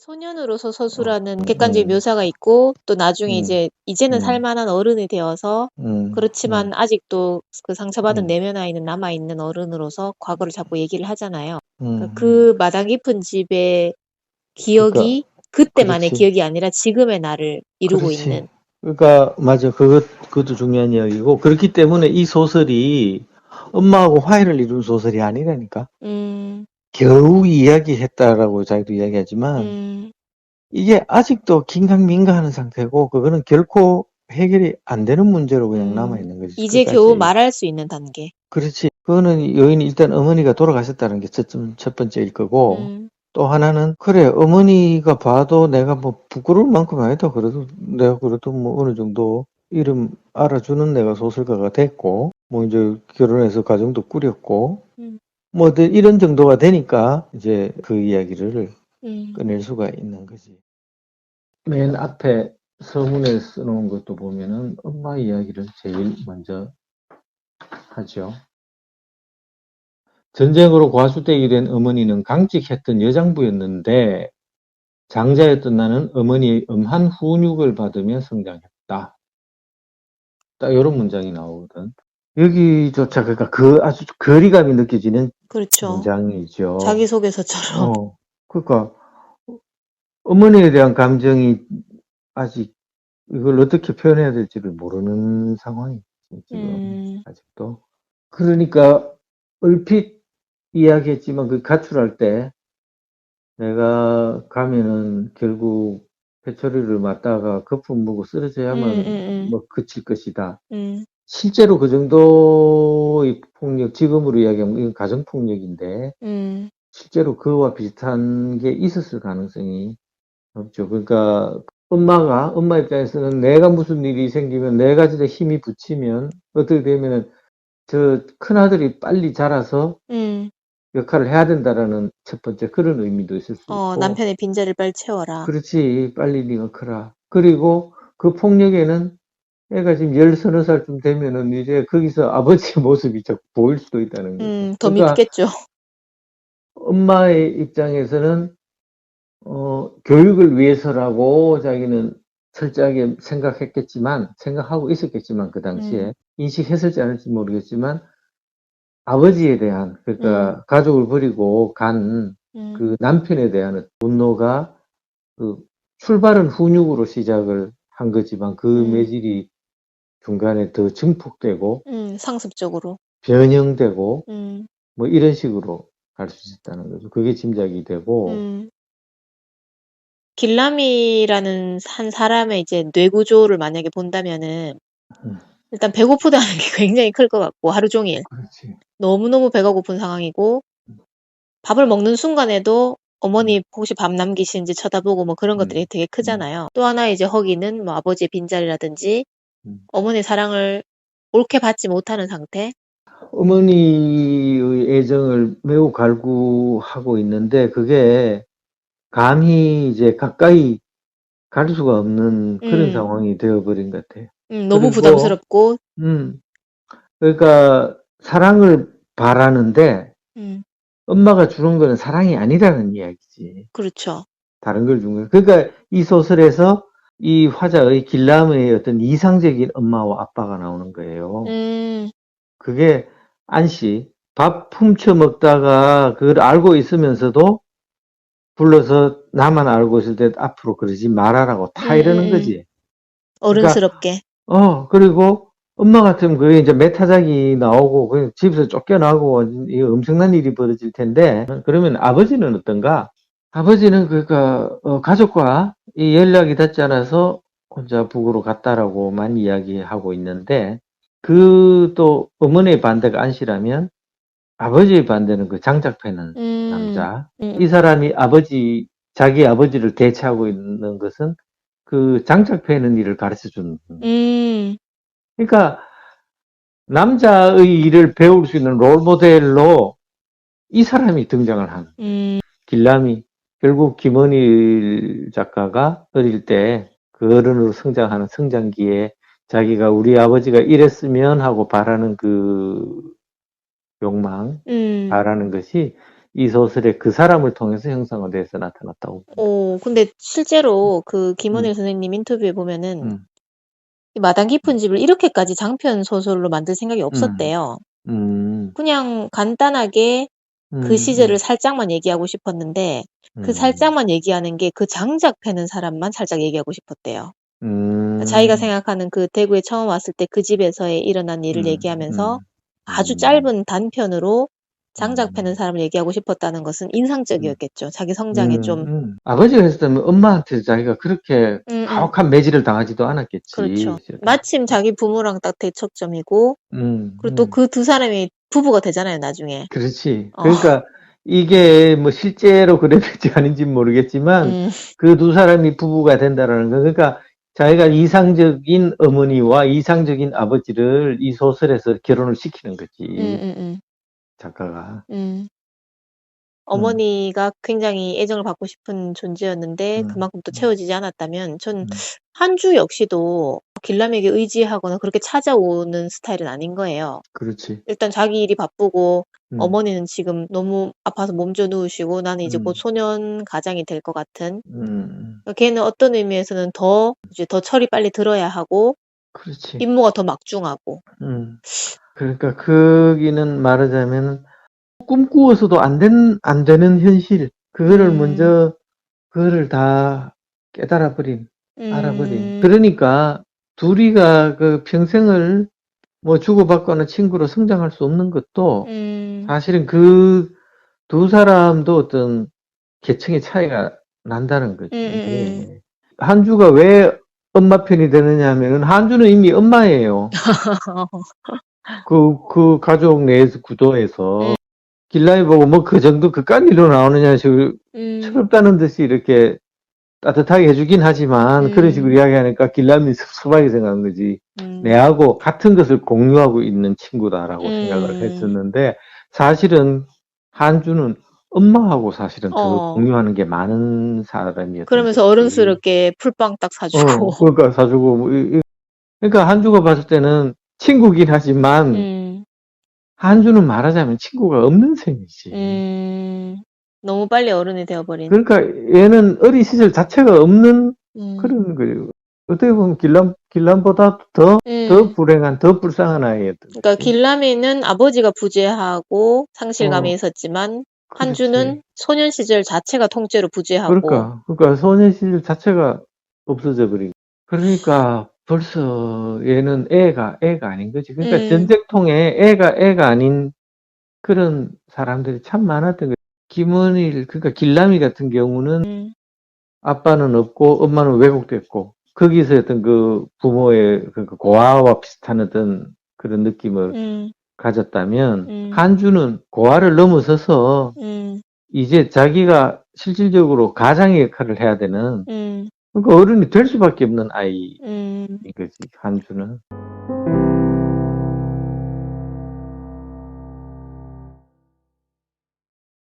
소년으로서 어, 서술하는 객관적인 묘사가 있고 또 나중에 이제는 음, 살만한 어른이 되어서 그렇지만 음, 아직도 그 상처받은 음, 내면 아이는 남아있는 어른으로서 과거를 자꾸 얘기를 하잖아요. 그러니까 음. 그 마당 깊은 집의 그러니까, 기억이 그때만의 그렇지, 기억이 아니라 지금의 나를 이루고 그렇지. 있는. 그러니까, 맞아. 그것도 중요한 이야기고. 그렇기 때문에 이 소설이 엄마하고 화해를 이룬 소설이 아니라니까. 음, 겨우 이야기했다라고 자기도 이야기하지만, 음, 이게 아직도 긴가민가하는 상태고, 그거는 결코 해결이 안 되는 문제로 그냥 남아있는 거지, 이제 겨우 끝까지. 말할 수 있는 단계. 그렇지. 그거는 여인이 일단 어머니가 돌아가셨다는 게 첫 번째일 거고, 음, 또 하나는, 그래, 어머니가 봐도 내가 뭐 부끄러울 만큼 아니다. 그래도 내가 그래도 뭐 어느 정도 이름 알아주는 내가 소설가가 됐고, 뭐 이제 결혼해서 가정도 꾸렸고, 음, 뭐 이런 정도가 되니까 이제 그 이야기를 음, 꺼낼 수가 있는 거지. 맨 앞에 서문에 써놓은 것도 보면은 엄마 이야기를 제일 먼저 하죠. 전쟁으로 과수대기 된 어머니는 강직했던 여장부였는데 장자였던 나는 어머니의 엄한 훈육을 받으며 성장했다. 딱 이런 문장이 나오거든. 여기조차 그러니까 그 아주 거리감이 느껴지는 그렇죠. 문장이죠. 자기소개서처럼. 그러니까 어머니에 대한 감정이 아직 이걸 어떻게 표현해야 될지를 모르는 상황이지 지금 아직도. 그러니까 얼핏 이야기했지만 그 가출할 때 내가 가면은 결국 회초리를 맞다가 거품 보고 쓰러져야만 뭐 그칠 것이다. 실제로 그 정도의 폭력, 지금으로 이야기하면 이건 가정폭력인데 실제로 그와 비슷한 게 있었을 가능성이 없죠. 그러니까 엄마 입장에서는 내가 무슨 일이 생기면 내가 진짜 힘이 붙이면 어떻게 되면은 저 큰아들이 빨리 자라서 역할을 해야 된다라는 첫 번째 그런 의미도 있을 수 있고, 남편의 빈자리를 빨리 채워라. 그렇지, 빨리 네가 커라. 그리고 그 폭력에는 애가 지금 열 서너 살쯤 되면은 이제 거기서 아버지의 모습이 자꾸 보일 수도 있다는 거죠. 더 그러니까 밉겠죠. 엄마의 입장에서는 교육을 위해서라고 자기는 철저하게 생각하고 있었겠지만, 그 당시에 인식했을지 않을지 모르겠지만, 아버지에 대한, 그러니까 가족을 버리고 간 그 남편에 대한 분노가 그 출발은 훈육으로 시작을 한 거지만 그 매질이 중간에 더 증폭되고 상습적으로. 변형되고 음, 뭐 이런 식으로 갈 수 있다는 거죠. 그게 짐작이 되고, 길람이라는 한 사람의 이제 뇌구조를 만약에 본다면은 음, 일단 배고프다는 게 굉장히 클 것 같고 하루 종일 그렇지. 너무너무 배가 고픈 상황이고 밥을 먹는 순간에도 음, 어머니 혹시 밥 남기시는지 쳐다보고 뭐 그런 것들이 음, 되게 크잖아요. 또 하나 이제 허기는 뭐 아버지의 빈자리라든지 음. 어머니의 사랑을 옳게 받지 못하는 상태. 어머니의 애정을 매우 갈구하고 있는데 그게 감히 이제 가까이 갈 수가 없는 그런 음, 상황이 되어버린 것 같아요. 너무 그리고 부담스럽고, 음, 그러니까 사랑을 바라는데 음, 엄마가 주는 거는 사랑이 아니라는 이야기지. 그렇죠. 다른 걸 준 거예요. 그러니까 이 소설에서 이 화자의 길람의 어떤 이상적인 엄마와 아빠가 나오는 거예요. 그게 안씨, 밥 훔쳐 먹다가 그걸 알고 있으면서도 불러서 나만 알고 있을 때 앞으로 그러지 말아라고 타 이러는 거지. 그러니까 어른스럽게. 그리고 엄마 같으면 그게 이제 메타작이 나오고 그 집에서 쫓겨나고 이 엄청난 일이 벌어질 텐데 그러면 아버지는 어떤가? 아버지는 그러니까 가족과 이 연락이 닿지 않아서 혼자 북으로 갔다라고만 이야기하고 있는데 그 또 어머니의 반대가 안씨라면 아버지의 반대는 그 장작 패는 남자. 이 사람이 자기 아버지를 대체하고 있는 것은 그 장작 패는 일을 가르쳐 주는. 그러니까 남자의 일을 배울 수 있는 롤 모델로 이 사람이 등장을 하는. 길람이 결국 김원일 작가가 어릴 때 그 어른으로 성장하는 성장기에 자기가 우리 아버지가 이랬으면 하고 바라는 그 욕망, 바라는 것이 이 소설의 그 사람을 통해서 형성돼서 나타났다고 봅니다. 근데 실제로 그 김원일 음, 선생님 인터뷰에 보면은 음, 이 마당 깊은 집을 이렇게까지 장편 소설로 만들 생각이 음, 없었대요. 음, 그냥 간단하게 그 시절을 음, 살짝만 얘기하고 싶었는데 그 음, 살짝만 얘기하는 게 그 장작 패는 사람만 살짝 얘기하고 싶었대요. 자기가 음, 생각하는 그 대구에 처음 왔을 때 그 집에서의 일어난 일을 음, 얘기하면서 음, 아주 음, 짧은 단편으로 장작 패는 음, 사람을 얘기하고 싶었다는 것은 음, 인상적이었겠죠. 자기 성장에 좀. 아버지가 했으면 엄마한테 자기가 그렇게 음, 음, 가혹한 매질을 당하지도 않았겠지. 그렇죠. 마침 자기 부모랑 딱 대척점이고, 음, 그리고 또 음. 그 두 사람이 부부가 되잖아요, 나중에. 그렇지. 어, 그러니까 이게 뭐 실제로 그랬는지 아닌지는 모르겠지만 음, 그 두 사람이 부부가 된다라는 거. 그러니까 자기가 이상적인 어머니와 이상적인 아버지를 이 소설에서 결혼을 시키는 음, 거지. 음, 작가가. 음. 음, 어머니가 굉장히 애정을 받고 싶은 존재였는데 음, 그만큼 또 음, 채워지지 않았다면 전 음. 한주 역시도 길람에게 의지하거나 그렇게 찾아오는 스타일은 아닌 거예요. 그렇지. 일단 자기 일이 바쁘고 음, 어머니는 지금 너무 아파서 몸져 누우시고 나는 이제 곧 음, 소년 가장이 될 것 같은. 음. 그러니까 걔는 어떤 의미에서는 더 이제 더 철이 빨리 들어야 하고 그렇지. 임무가 더 막중하고. 음. 그러니까 거기는 말하자면 꿈꾸어서도 안 되는 현실. 음, 그거를 다 알아버린. 음, 그러니까 둘이가 그 평생을 뭐 주고받거나 친구로 성장할 수 없는 것도 음, 사실은 그 두 사람도 어떤 계층의 차이가 난다는 거지, 음, 음, 이게. 한주가 왜 엄마 편이 되느냐 하면은 한주는 이미 엄마예요. 그 가족 내에서 음, 구도에서. 길라이 보고 뭐 그 정도 그깟 일로 나오느냐 식으로 음, 철없다는 듯이 이렇게 따뜻하게 해주긴 하지만 그런 식으로 음, 이야기하니까 길람이 섭섭하게 생각한 거지. 음, 내하고 같은 것을 공유하고 있는 친구다라고 생각을 음, 했었는데 사실은 한주는 엄마하고 사실은 더 어. 공유하는 게 많은 사람이었던 그러면서 거지. 어른스럽게 풀빵 딱 사주고. 그러니까 사주고 뭐 그러니까 한주가 봤을 때는 친구긴 하지만 음, 한주는 말하자면 친구가 없는 셈이지. 음, 너무 빨리 어른이 되어버린. 그러니까 얘는 어린 시절 자체가 없는 음, 그런 거예요. 어떻게 보면 길람보다 더 음. 불행한, 더 불쌍한 아이였던 그러니까 거지. 길라미는 아버지가 부재하고 상실감이 어, 있었지만 그렇지. 한주는 소년 시절 자체가 통째로 부재하고. 그러니까 소년 시절 자체가 없어져 버린. 그러니까 벌써 얘는 애가 아닌 거지. 그러니까 음, 전쟁통에 애가 아닌 그런 사람들이 참 많았던 거지. 김원일, 그러니까 길라미 같은 경우는 음, 아빠는 없고 엄마는 왜곡됐고 거기서 어떤 그 부모의 그 고아와 비슷한 어떤 그런 느낌을 음, 가졌다면 음, 한주는 고아를 넘어서서 음, 이제 자기가 실질적으로 가장의 역할을 해야 되는 음, 그러니까 어른이 될 수밖에 없는 아이인 음. 거지 한주는.